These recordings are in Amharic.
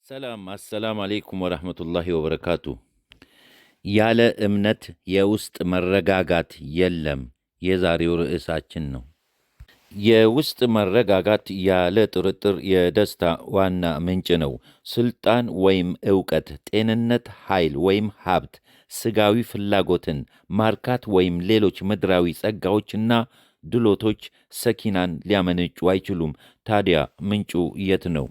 ሰላም አሰላም አሌይኩም ወረሕመቱላሂ ወበረካቱ። ያለ እምነት የውስጥ መረጋጋት የለም የዛሬው ርዕሳችን ነው። የውስጥ መረጋጋት ያለ ጥርጥር የደስታ ዋና ምንጭ ነው። ስልጣን ወይም ዕውቀት፣ ጤንነት፣ ኃይል ወይም ሀብት፣ ሥጋዊ ፍላጎትን ማርካት ወይም ሌሎች ምድራዊ ጸጋዎችና ድሎቶች ሰኪናን ሊያመነጩ አይችሉም። ታዲያ ምንጩ የት ነው?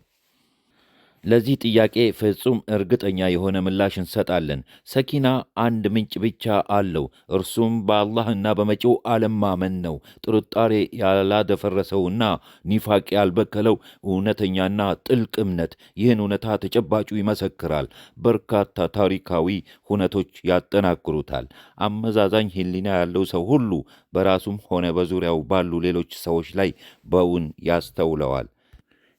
ለዚህ ጥያቄ ፍጹም እርግጠኛ የሆነ ምላሽ እንሰጣለን። ሰኪና አንድ ምንጭ ብቻ አለው። እርሱም በአላህና በመጪው ዓለም ማመን ነው። ጥርጣሬ ያላደፈረሰውና ኒፋቅ ያልበከለው እውነተኛና ጥልቅ እምነት ይህን እውነታ ተጨባጩ ይመሰክራል። በርካታ ታሪካዊ ሁነቶች ያጠናክሩታል። አመዛዛኝ ሕሊና ያለው ሰው ሁሉ በራሱም ሆነ በዙሪያው ባሉ ሌሎች ሰዎች ላይ በእውን ያስተውለዋል።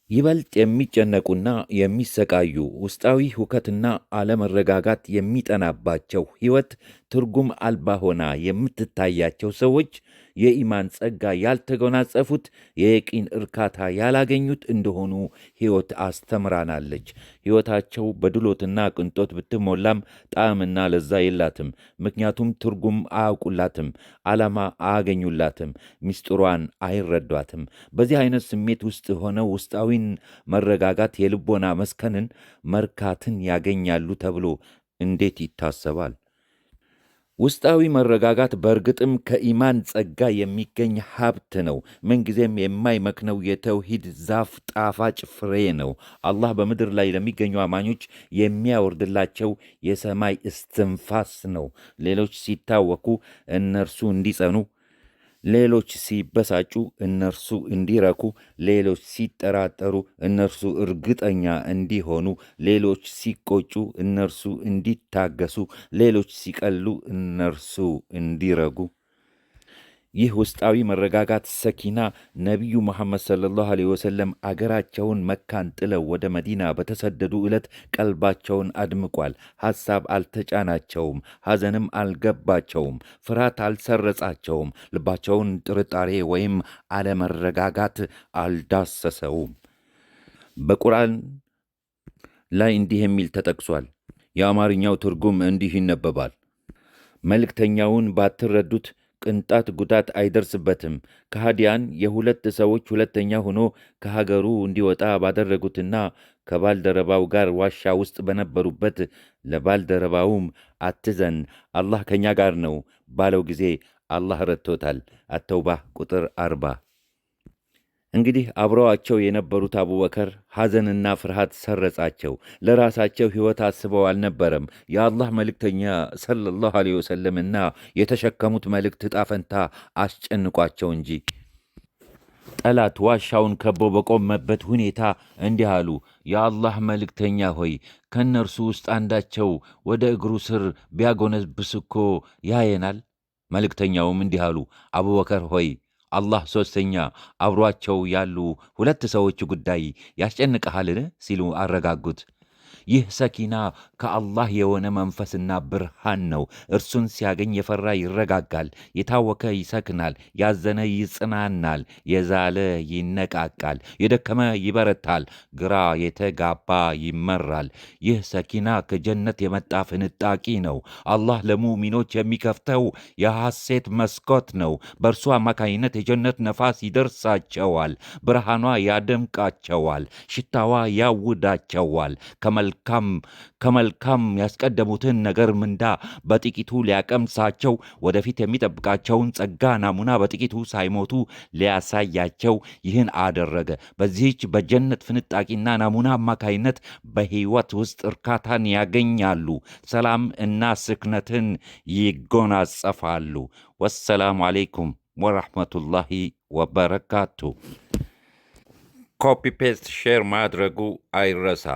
ይበልጥ የሚጨነቁና የሚሰቃዩ፣ ውስጣዊ ሁከትና አለመረጋጋት የሚጠናባቸው፣ ሕይወት ትርጉም አልባ ሆና የምትታያቸው ሰዎች የኢማን ጸጋ ያልተጎናጸፉት፣ የየቂን እርካታ ያላገኙት እንደሆኑ ሕይወት አስተምራናለች። ሕይወታቸው በድሎትና ቅንጦት ብትሞላም ጣዕምና ለዛ የላትም። ምክንያቱም ትርጉም አያውቁላትም፣ ዓላማ አያገኙላትም፣ ምስጢሯን አይረዷትም። በዚህ አይነት ስሜት ውስጥ ሆነው ውስጣዊን መረጋጋት፣ የልቦና መስከንን፣ መርካትን ያገኛሉ ተብሎ እንዴት ይታሰባል? ውስጣዊ መረጋጋት በእርግጥም ከኢማን ጸጋ የሚገኝ ሀብት ነው። ምንጊዜም የማይመክነው የተውሂድ ዛፍ ጣፋጭ ፍሬ ነው። አላህ በምድር ላይ ለሚገኙ አማኞች የሚያወርድላቸው የሰማይ እስትንፋስ ነው። ሌሎች ሲታወኩ እነርሱ እንዲጸኑ፣ ሌሎች ሲበሳጩ እነርሱ እንዲረኩ፣ ሌሎች ሲጠራጠሩ እነርሱ እርግጠኛ እንዲሆኑ፣ ሌሎች ሲቆጩ እነርሱ እንዲታገሱ፣ ሌሎች ሲቀሉ እነርሱ እንዲረጉ። ይህ ውስጣዊ መረጋጋት ሰኪና ነቢዩ መሐመድ ሰለላሁ ዐለይሂ ወሰለም አገራቸውን መካን ጥለው ወደ መዲና በተሰደዱ ዕለት ቀልባቸውን አድምቋል። ሐሳብ አልተጫናቸውም፣ ሐዘንም አልገባቸውም፣ ፍርሃት አልሰረጻቸውም፣ ልባቸውን ጥርጣሬ ወይም አለመረጋጋት አልዳሰሰውም። በቁርአን ላይ እንዲህ የሚል ተጠቅሷል። የአማርኛው ትርጉም እንዲህ ይነበባል። መልእክተኛውን ባትረዱት ቅንጣት ጉዳት አይደርስበትም። ከሃዲያን የሁለት ሰዎች ሁለተኛ ሆኖ ከሀገሩ እንዲወጣ ባደረጉትና ከባልደረባው ጋር ዋሻ ውስጥ በነበሩበት ለባልደረባውም አትዘን፣ አላህ ከእኛ ጋር ነው ባለው ጊዜ አላህ ረድቶታል። አተውባህ ቁጥር 40። እንግዲህ አብረዋቸው የነበሩት አቡበከር ሐዘንና ፍርሃት ሰረጻቸው። ለራሳቸው ሕይወት አስበው አልነበረም። የአላህ መልእክተኛ ሰለላሁ ዐለይሂ ወሰለምና የተሸከሙት መልእክት ዕጣ ፈንታ አስጨንቋቸው እንጂ። ጠላት ዋሻውን ከቦ በቆመበት ሁኔታ እንዲህ አሉ። የአላህ መልእክተኛ ሆይ ከእነርሱ ውስጥ አንዳቸው ወደ እግሩ ስር ቢያጎነብስ እኮ ያየናል። መልእክተኛውም እንዲህ አሉ። አቡበከር ሆይ አላህ ሦስተኛ አብሮአቸው ያሉ ሁለት ሰዎች ጉዳይ ያስጨንቀሃልን? ሲሉ አረጋጉት። ይህ ሰኪና ከአላህ የሆነ መንፈስና ብርሃን ነው። እርሱን ሲያገኝ የፈራ ይረጋጋል፣ የታወከ ይሰክናል፣ ያዘነ ይጽናናል፣ የዛለ ይነቃቃል፣ የደከመ ይበረታል፣ ግራ የተጋባ ይመራል። ይህ ሰኪና ከጀነት የመጣ ፍንጣቂ ነው። አላህ ለሙእሚኖች የሚከፍተው የሐሴት መስኮት ነው። በእርሱ አማካይነት የጀነት ነፋስ ይደርሳቸዋል፣ ብርሃኗ ያደምቃቸዋል፣ ሽታዋ ያውዳቸዋል። ከመልካም ያስቀደሙትን ነገር ምንዳ በጥቂቱ ሊያቀምሳቸው፣ ወደፊት የሚጠብቃቸውን ጸጋ ናሙና በጥቂቱ ሳይሞቱ ሊያሳያቸው ይህን አደረገ። በዚህች በጀነት ፍንጣቂና ናሙና አማካይነት በሕይወት ውስጥ እርካታን ያገኛሉ፣ ሰላም እና ስክነትን ይጎናጸፋሉ። ወሰላሙ አሌይኩም ወረሕመቱላሂ ወበረካቱ። ኮፒ ፔስት ሼር ማድረጉ አይረሳ።